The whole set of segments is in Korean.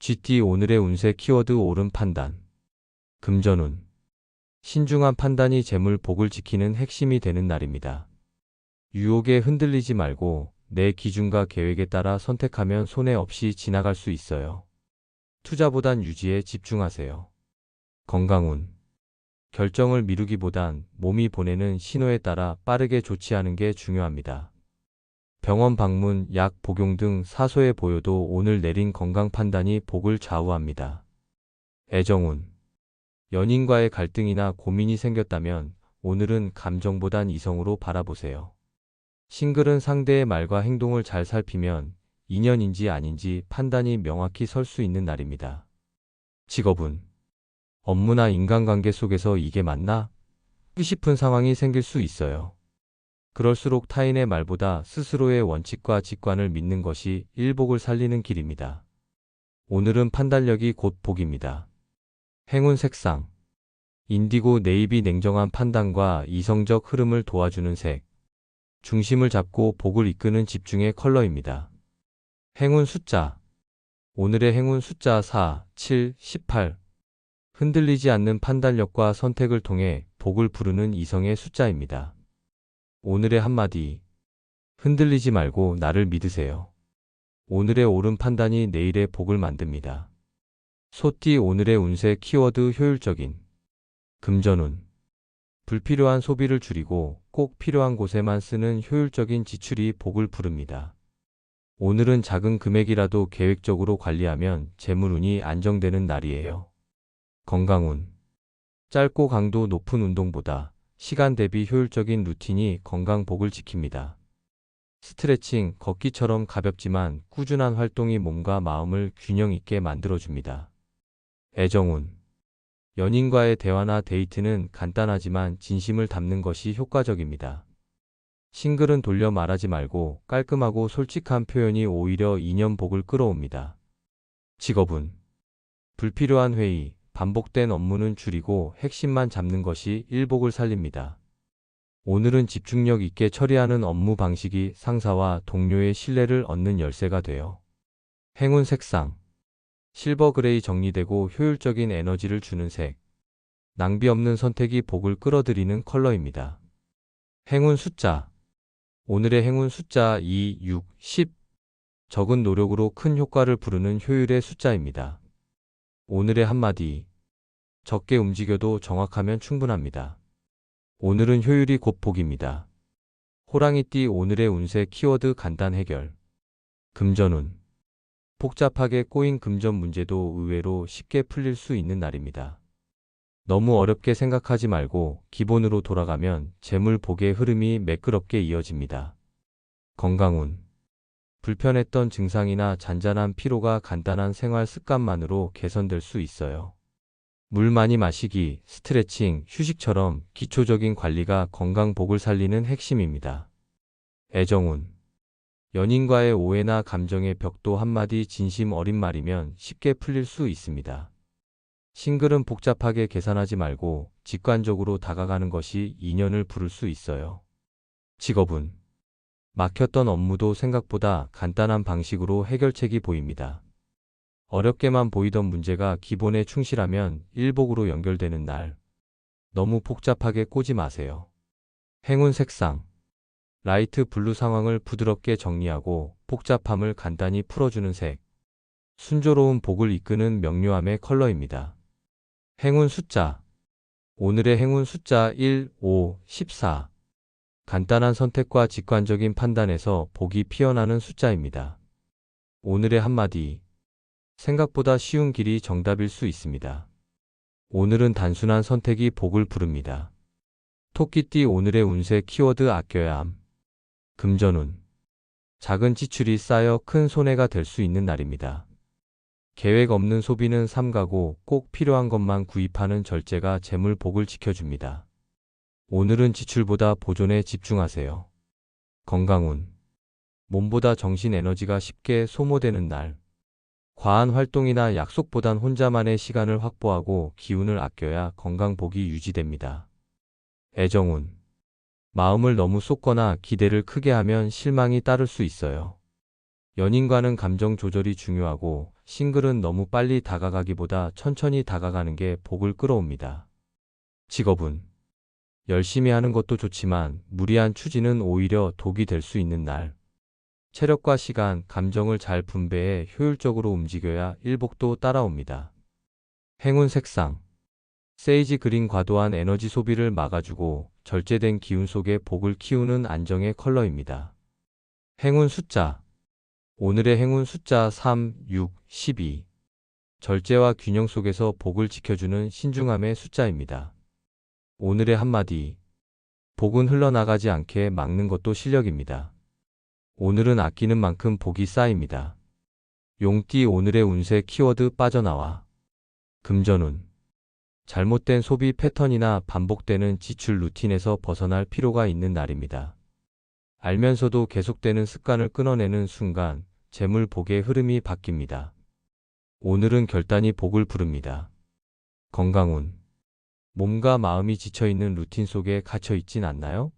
GT 오늘의 운세 키워드 옳은 판단. 금전운. 신중한 판단이 재물 복을 지키는 핵심이 되는 날입니다. 유혹에 흔들리지 말고 내 기준과 계획에 따라 선택하면 손해 없이 지나갈 수 있어요. 투자보단 유지에 집중하세요. 건강운. 결정을 미루기보단 몸이 보내는 신호에 따라 빠르게 조치하는 게 중요합니다. 병원 방문, 약 복용 등 사소해 보여도 오늘 내린 건강 판단이 복을 좌우합니다. 애정운. 연인과의 갈등이나 고민이 생겼다면 오늘은 감정보단 이성으로 바라보세요. 싱글은 상대의 말과 행동을 잘 살피면 인연인지 아닌지 판단이 명확히 설 수 있는 날입니다. 직업운. 업무나 인간관계 속에서 이게 맞나? 하고 싶은 상황이 생길 수 있어요. 그럴수록 타인의 말보다 스스로의 원칙과 직관을 믿는 것이 일복을 살리는 길입니다. 오늘은 판단력이 곧 복입니다. 행운 색상. 인디고 네이비. 냉정한 판단과 이성적 흐름을 도와주는 색. 중심을 잡고 복을 이끄는 집중의 컬러입니다. 행운 숫자. 오늘의 행운 숫자 4, 7, 18. 흔들리지 않는 판단력과 선택을 통해 복을 부르는 이성의 숫자입니다. 오늘의 한마디. 흔들리지 말고 나를 믿으세요. 오늘의 옳은 판단이 내일의 복을 만듭니다. 소띠 오늘의 운세 키워드 효율적인. 금전운. 불필요한 소비를 줄이고 꼭 필요한 곳에만 쓰는 효율적인 지출이 복을 부릅니다. 오늘은 작은 금액이라도 계획적으로 관리하면 재물운이 안정되는 날이에요. 건강운. 짧고 강도 높은 운동보다 시간 대비 효율적인 루틴이 건강 복을 지킵니다. 스트레칭, 걷기처럼 가볍지만 꾸준한 활동이 몸과 마음을 균형 있게 만들어줍니다. 애정운. 연인과의 대화나 데이트는 간단하지만 진심을 담는 것이 효과적입니다. 싱글은 돌려 말하지 말고 깔끔하고 솔직한 표현이 오히려 인연 복을 끌어옵니다. 직업운. 불필요한 회의, 반복된 업무는 줄이고 핵심만 잡는 것이 일복을 살립니다. 오늘은 집중력 있게 처리하는 업무 방식이 상사와 동료의 신뢰를 얻는 열쇠가 돼요. 행운 색상. 실버 그레이. 정리되고 효율적인 에너지를 주는 색. 낭비 없는 선택이 복을 끌어들이는 컬러입니다. 행운 숫자. 오늘의 행운 숫자 2, 6, 10. 적은 노력으로 큰 효과를 부르는 효율의 숫자입니다. 오늘의 한마디. 적게 움직여도 정확하면 충분합니다. 오늘은 효율이 곧 복입니다. 호랑이띠 오늘의 운세 키워드 간단 해결. 금전운. 복잡하게 꼬인 금전 문제도 의외로 쉽게 풀릴 수 있는 날입니다. 너무 어렵게 생각하지 말고 기본으로 돌아가면 재물 복의 흐름이 매끄럽게 이어집니다. 건강운. 불편했던 증상이나 잔잔한 피로가 간단한 생활 습관만으로 개선될 수 있어요. 물 많이 마시기, 스트레칭, 휴식처럼 기초적인 관리가 건강 복을 살리는 핵심입니다. 애정운. 연인과의 오해나 감정의 벽도 한마디 진심 어린 말이면 쉽게 풀릴 수 있습니다. 싱글은 복잡하게 계산하지 말고 직관적으로 다가가는 것이 인연을 부를 수 있어요. 직업운. 막혔던 업무도 생각보다 간단한 방식으로 해결책이 보입니다. 어렵게만 보이던 문제가 기본에 충실하면 일복으로 연결되는 날. 너무 복잡하게 꼬지 마세요. 행운 색상. 라이트 블루. 상황을 부드럽게 정리하고 복잡함을 간단히 풀어주는 색. 순조로운 복을 이끄는 명료함의 컬러입니다. 행운 숫자. 오늘의 행운 숫자 1, 5, 14. 간단한 선택과 직관적인 판단에서 복이 피어나는 숫자입니다. 오늘의 한마디. 생각보다 쉬운 길이 정답일 수 있습니다. 오늘은 단순한 선택이 복을 부릅니다. 토끼띠 오늘의 운세 키워드 아껴야 함. 금전운. 작은 지출이 쌓여 큰 손해가 될 수 있는 날입니다. 계획 없는 소비는 삼가고 꼭 필요한 것만 구입하는 절제가 재물 복을 지켜줍니다. 오늘은 지출보다 보존에 집중하세요. 건강운. 몸보다 정신 에너지가 쉽게 소모되는 날. 과한 활동이나 약속보단 혼자만의 시간을 확보하고 기운을 아껴야 건강 복이 유지됩니다. 애정운. 마음을 너무 쏟거나 기대를 크게 하면 실망이 따를 수 있어요. 연인과는 감정 조절이 중요하고 싱글은 너무 빨리 다가가기보다 천천히 다가가는 게 복을 끌어옵니다. 직업운. 열심히 하는 것도 좋지만 무리한 추진은 오히려 독이 될 수 있는 날. 체력과 시간, 감정을 잘 분배해 효율적으로 움직여야 일복도 따라옵니다. 행운 색상. 세이지 그린 과도한 에너지 소비를 막아주고 절제된 기운 속에 복을 키우는 안정의 컬러입니다. 행운 숫자. 오늘의 행운 숫자 3, 6, 12. 절제와 균형 속에서 복을 지켜주는 신중함의 숫자입니다. 오늘의 한마디. 복은 흘러나가지 않게 막는 것도 실력입니다. 오늘은 아끼는 만큼 복이 쌓입니다. 용띠 오늘의 운세 키워드 빠져나와. 금전운. 잘못된 소비 패턴이나 반복되는 지출 루틴에서 벗어날 필요가 있는 날입니다. 알면서도 계속되는 습관을 끊어내는 순간 재물 복의 흐름이 바뀝니다. 오늘은 결단이 복을 부릅니다. 건강운. 몸과 마음이 지쳐있는 루틴 속에 갇혀있진 않나요?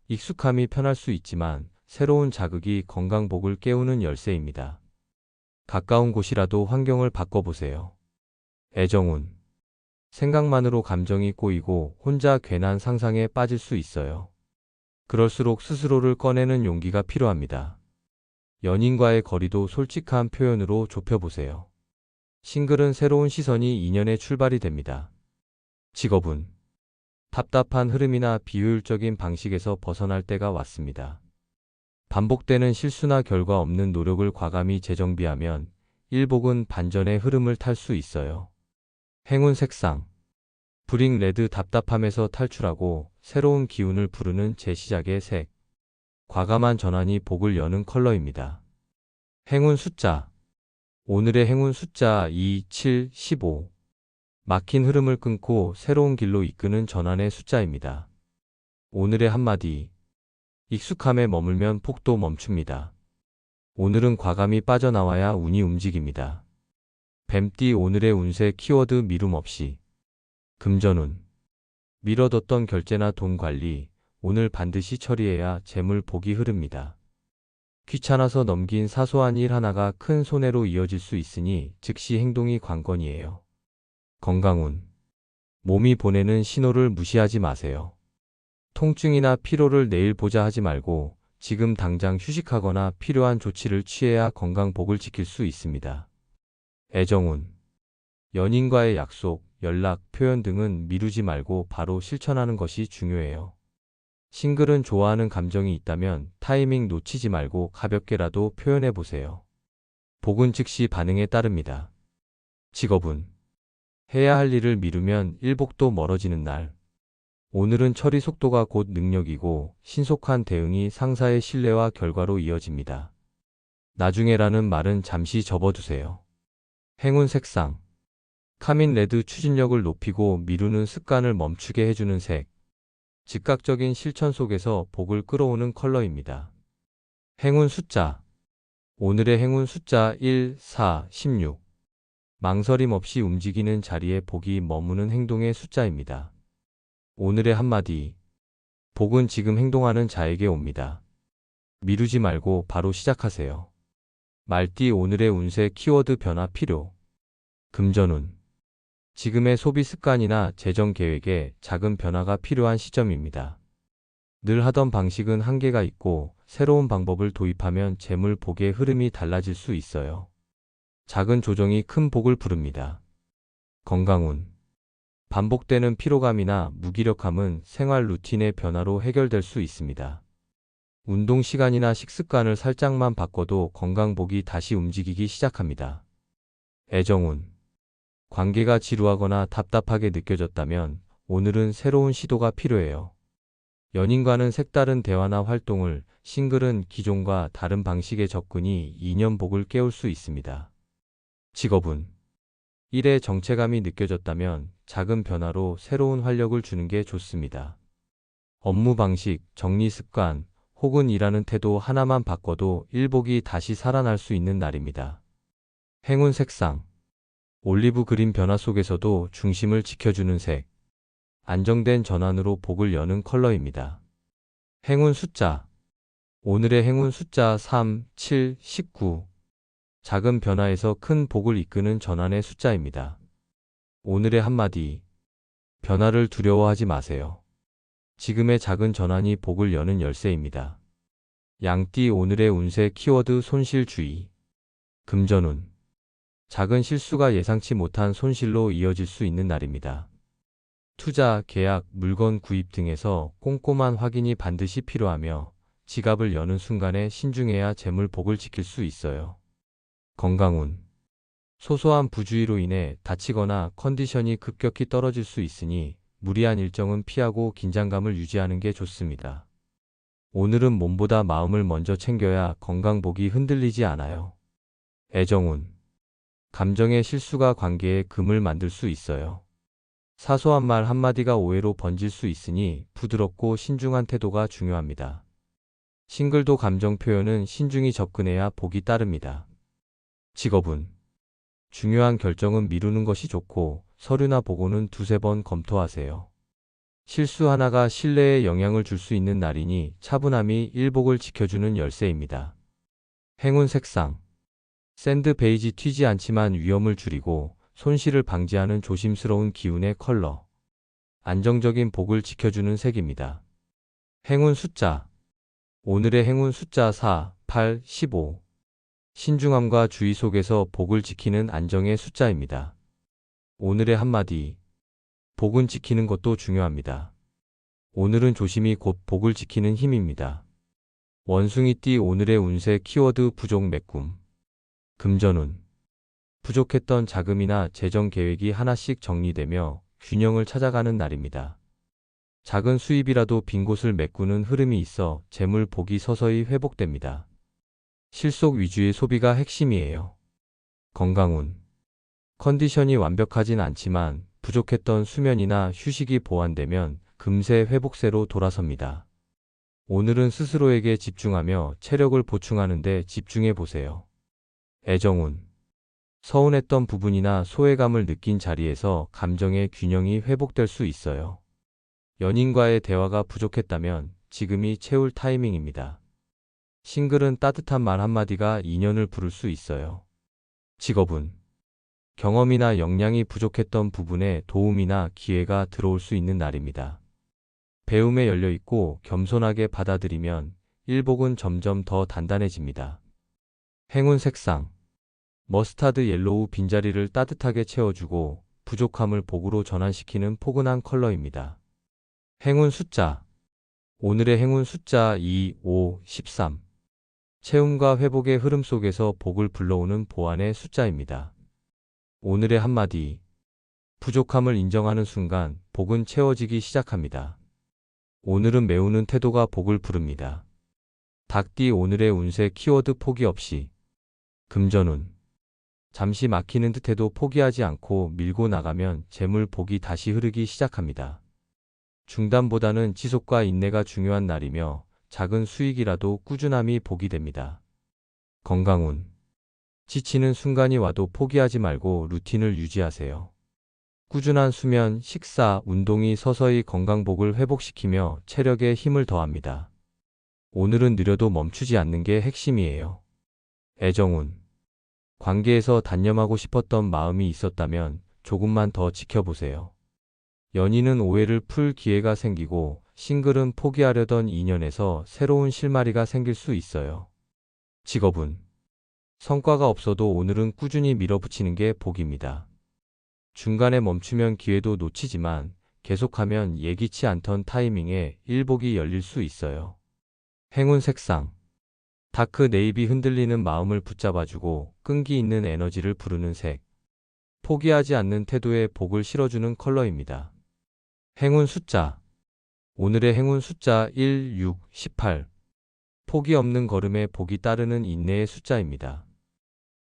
익숙함이 편할 수 있지만 새로운 자극이 건강복을 깨우는 열쇠입니다. 가까운 곳이라도 환경을 바꿔보세요. 애정운. 생각만으로 감정이 꼬이고 혼자 괜한 상상에 빠질 수 있어요. 그럴수록 스스로를 꺼내는 용기가 필요합니다. 연인과의 거리도 솔직한 표현으로 좁혀보세요. 싱글은 새로운 시선이 인연의 출발이 됩니다. 직업운. 답답한 흐름이나 비효율적인 방식에서 벗어날 때가 왔습니다. 반복되는 실수나 결과 없는 노력을 과감히 재정비하면 일복은 반전의 흐름을 탈 수 있어요. 행운 색상. 브릭 레드 답답함에서 탈출하고 새로운 기운을 부르는 재시작의 색. 과감한 전환이 복을 여는 컬러입니다. 행운 숫자. 오늘의 행운 숫자 2, 7, 15. 막힌 흐름을 끊고 새로운 길로 이끄는 전환의 숫자입니다. 오늘의 한마디. 익숙함에 머물면 폭도 멈춥니다. 오늘은 과감히 빠져나와야 운이 움직입니다. 뱀띠 오늘의 운세 키워드 미룸 없이. 금전운. 미뤄뒀던 결제나 돈 관리, 오늘 반드시 처리해야 재물 복이 흐릅니다. 귀찮아서 넘긴 사소한 일 하나가 큰 손해로 이어질 수 있으니 즉시 행동이 관건이에요. 건강운. 몸이 보내는 신호를 무시하지 마세요. 통증이나 피로를 내일 보자 하지 말고 지금 당장 휴식하거나 필요한 조치를 취해야 건강복을 지킬 수 있습니다. 애정운. 연인과의 약속, 연락, 표현 등은 미루지 말고 바로 실천하는 것이 중요해요. 싱글은 좋아하는 감정이 있다면 타이밍 놓치지 말고 가볍게라도 표현해 보세요. 복은 즉시 반응에 따릅니다. 직업운. 해야 할 일을 미루면 일복도 멀어지는 날. 오늘은 처리 속도가 곧 능력이고 신속한 대응이 상사의 신뢰와 결과로 이어집니다. 나중에라는 말은 잠시 접어두세요. 행운 색상. 카민 레드 추진력을 높이고 미루는 습관을 멈추게 해주는 색. 즉각적인 실천 속에서 복을 끌어오는 컬러입니다. 행운 숫자. 오늘의 행운 숫자 1, 4, 16. 망설임 없이 움직이는 자리에 복이 머무는 행동의 숫자입니다. 오늘의 한마디. 복은 지금 행동하는 자에게 옵니다. 미루지 말고 바로 시작하세요. 말띠 오늘의 운세 키워드 변화 필요. 금전운. 지금의 소비 습관이나 재정 계획에 작은 변화가 필요한 시점입니다. 늘 하던 방식은 한계가 있고 새로운 방법을 도입하면 재물 복의 흐름이 달라질 수 있어요. 작은 조정이 큰 복을 부릅니다. 건강운. 반복되는 피로감이나 무기력함은 생활 루틴의 변화로 해결될 수 있습니다. 운동 시간이나 식습관을 살짝만 바꿔도 건강복이 다시 움직이기 시작합니다. 애정운. 관계가 지루하거나 답답하게 느껴졌다면 오늘은 새로운 시도가 필요해요. 연인과는 색다른 대화나 활동을, 싱글은 기존과 다른 방식의 접근이 인연복을 깨울 수 있습니다. 직업운. 일에 정체감이 느껴졌다면 작은 변화로 새로운 활력을 주는 게 좋습니다. 업무 방식, 정리 습관, 혹은 일하는 태도 하나만 바꿔도 일복이 다시 살아날 수 있는 날입니다. 행운 색상. 올리브 그린 변화 속에서도 중심을 지켜주는 색. 안정된 전환으로 복을 여는 컬러입니다. 행운 숫자. 오늘의 행운 숫자 3, 7, 19. 작은 변화에서 큰 복을 이끄는 전환의 숫자입니다. 오늘의 한마디. 변화를 두려워하지 마세요. 지금의 작은 전환이 복을 여는 열쇠입니다. 양띠 오늘의 운세 키워드 손실주의. 금전운. 작은 실수가 예상치 못한 손실로 이어질 수 있는 날입니다. 투자, 계약, 물건 구입 등에서 꼼꼼한 확인이 반드시 필요하며 지갑을 여는 순간에 신중해야 재물 복을 지킬 수 있어요. 건강운. 소소한 부주의로 인해 다치거나 컨디션이 급격히 떨어질 수 있으니 무리한 일정은 피하고 긴장감을 유지하는 게 좋습니다. 오늘은 몸보다 마음을 먼저 챙겨야 건강복이 흔들리지 않아요. 애정운. 감정의 실수가 관계에 금을 만들 수 있어요. 사소한 말 한마디가 오해로 번질 수 있으니 부드럽고 신중한 태도가 중요합니다. 싱글도 감정 표현은 신중히 접근해야 복이 따릅니다. 직업운. 중요한 결정은 미루는 것이 좋고 서류나 보고는 두세 번 검토하세요. 실수 하나가 신뢰에 영향을 줄 수 있는 날이니 차분함이 일복을 지켜주는 열쇠입니다. 행운 색상. 샌드 베이지 튀지 않지만 위험을 줄이고 손실을 방지하는 조심스러운 기운의 컬러. 안정적인 복을 지켜주는 색입니다. 행운 숫자. 오늘의 행운 숫자 4, 8, 15. 신중함과 주의 속에서 복을 지키는 안정의 숫자입니다. 오늘의 한마디. 복은 지키는 것도 중요합니다. 오늘은 조심이 곧 복을 지키는 힘입니다. 원숭이띠 오늘의 운세 키워드 부족 메꿈. 금전운. 부족했던 자금이나 재정 계획이 하나씩 정리되며 균형을 찾아가는 날입니다. 작은 수입이라도 빈 곳을 메꾸는 흐름이 있어 재물 복이 서서히 회복됩니다. 실속 위주의 소비가 핵심이에요. 건강운. 컨디션이 완벽하진 않지만 부족했던 수면이나 휴식이 보완되면 금세 회복세로 돌아섭니다. 오늘은 스스로에게 집중하며 체력을 보충하는 데 집중해 보세요. 애정운. 서운했던 부분이나 소외감을 느낀 자리에서 감정의 균형이 회복될 수 있어요. 연인과의 대화가 부족했다면 지금이 채울 타이밍입니다. 싱글은 따뜻한 말 한마디가 인연을 부를 수 있어요. 직업운. 경험이나 역량이 부족했던 부분에 도움이나 기회가 들어올 수 있는 날입니다. 배움에 열려 있고 겸손하게 받아들이면 일복은 점점 더 단단해집니다. 행운 색상. 머스타드 옐로우 빈자리를 따뜻하게 채워주고 부족함을 복으로 전환시키는 포근한 컬러입니다. 행운 숫자. 오늘의 행운 숫자 2, 5, 13. 채움과 회복의 흐름 속에서 복을 불러오는 보완의 숫자입니다. 오늘의 한마디. 부족함을 인정하는 순간 복은 채워지기 시작합니다. 오늘은 메우는 태도가 복을 부릅니다. 닭띠 오늘의 운세 키워드 포기 없이. 금전운. 잠시 막히는 듯해도 포기하지 않고 밀고 나가면 재물 복이 다시 흐르기 시작합니다. 중단보다는 지속과 인내가 중요한 날이며 작은 수익이라도 꾸준함이 복이 됩니다. 건강운. 지치는 순간이 와도 포기하지 말고 루틴을 유지하세요. 꾸준한 수면, 식사, 운동이 서서히 건강복을 회복시키며 체력에 힘을 더합니다. 오늘은 느려도 멈추지 않는 게 핵심이에요. 애정운. 관계에서 단념하고 싶었던 마음이 있었다면 조금만 더 지켜보세요. 연인은 오해를 풀 기회가 생기고 싱글은 포기하려던 인연에서 새로운 실마리가 생길 수 있어요. 직업운. 성과가 없어도 오늘은 꾸준히 밀어붙이는 게 복입니다. 중간에 멈추면 기회도 놓치지만 계속하면 예기치 않던 타이밍에 일복이 열릴 수 있어요. 행운 색상. 다크 네이비 흔들리는 마음을 붙잡아주고 끈기 있는 에너지를 부르는 색. 포기하지 않는 태도에 복을 실어주는 컬러입니다. 행운 숫자. 오늘의 행운 숫자 1, 6, 18. 포기 없는 걸음에 복이 따르는 인내의 숫자입니다.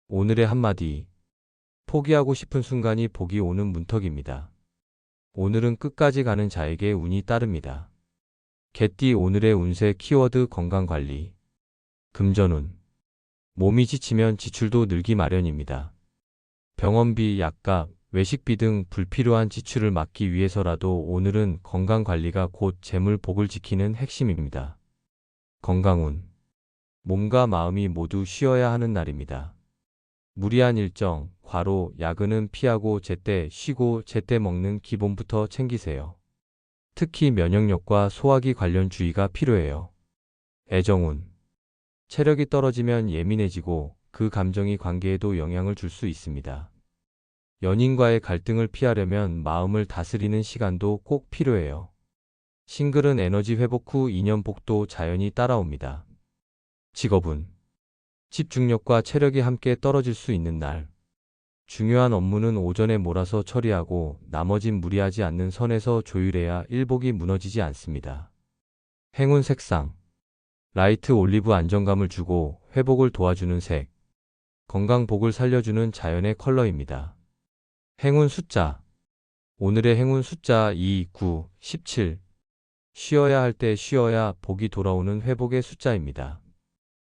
오늘의 한마디. 포기하고 싶은 순간이 복이 오는 문턱입니다. 오늘은 끝까지 가는 자에게 운이 따릅니다. 개띠 오늘의 운세 키워드 건강관리. 금전운. 몸이 지치면 지출도 늘기 마련입니다. 병원비, 약값, 외식비 등 불필요한 지출을 막기 위해서라도 오늘은 건강관리가 곧 재물 복을 지키는 핵심입니다. 건강운. 몸과 마음이 모두 쉬어야 하는 날입니다. 무리한 일정, 과로, 야근은 피하고 제때 쉬고 제때 먹는 기본부터 챙기세요. 특히 면역력과 소화기 관련 주의가 필요해요. 애정운. 체력이 떨어지면 예민해지고 그 감정이 관계에도 영향을 줄 수 있습니다. 연인과의 갈등을 피하려면 마음을 다스리는 시간도 꼭 필요해요. 싱글은 에너지 회복 후 인연복도 자연히 따라옵니다. 직업운. 집중력과 체력이 함께 떨어질 수 있는 날. 중요한 업무는 오전에 몰아서 처리하고 나머진 무리하지 않는 선에서 조율해야 일복이 무너지지 않습니다. 행운 색상. 라이트 올리브 안정감을 주고 회복을 도와주는 색. 건강복을 살려주는 자연의 컬러입니다. 행운 숫자. 오늘의 행운 숫자 2, 9, 17. 쉬어야 할 때 쉬어야 복이 돌아오는 회복의 숫자입니다.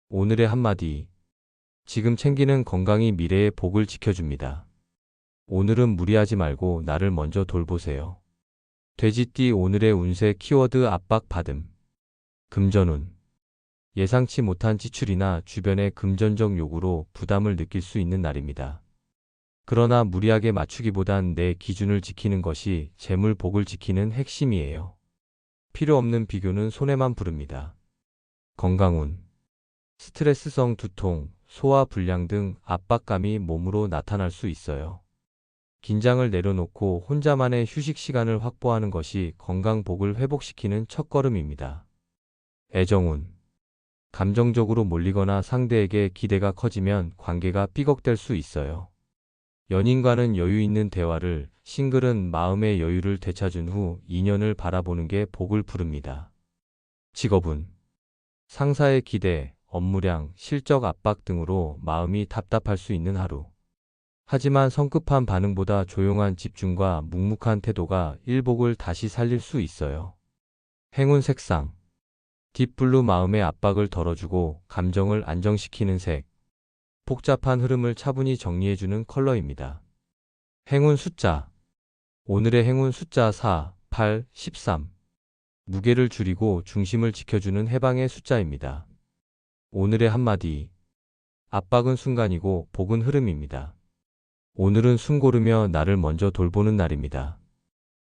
오늘의 한마디. 지금 챙기는 건강이 미래의 복을 지켜줍니다. 오늘은 무리하지 말고 나를 먼저 돌보세요. 돼지띠 오늘의 운세 키워드 압박받음. 금전운. 예상치 못한 지출이나 주변의 금전적 요구로 부담을 느낄 수 있는 날입니다. 그러나 무리하게 맞추기보단 내 기준을 지키는 것이 재물 복을 지키는 핵심이에요. 필요 없는 비교는 손해만 부릅니다. 건강운. 스트레스성 두통, 소화 불량 등 압박감이 몸으로 나타날 수 있어요. 긴장을 내려놓고 혼자만의 휴식 시간을 확보하는 것이 건강복을 회복시키는 첫걸음입니다. 애정운. 감정적으로 몰리거나 상대에게 기대가 커지면 관계가 삐걱될 수 있어요. 연인과는 여유 있는 대화를, 싱글은 마음의 여유를 되찾은 후 인연을 바라보는 게 복을 부릅니다. 직업운. 상사의 기대, 업무량, 실적 압박 등으로 마음이 답답할 수 있는 하루. 하지만 성급한 반응보다 조용한 집중과 묵묵한 태도가 일복을 다시 살릴 수 있어요. 행운 색상. 딥블루 마음의 압박을 덜어주고 감정을 안정시키는 색. 복잡한 흐름을 차분히 정리해주는 컬러입니다. 행운 숫자. 오늘의 행운 숫자 4, 8, 13. 무게를 줄이고 중심을 지켜주는 해방의 숫자입니다. 오늘의 한마디. 압박은 순간이고 복은 흐름입니다. 오늘은 숨 고르며 나를 먼저 돌보는 날입니다.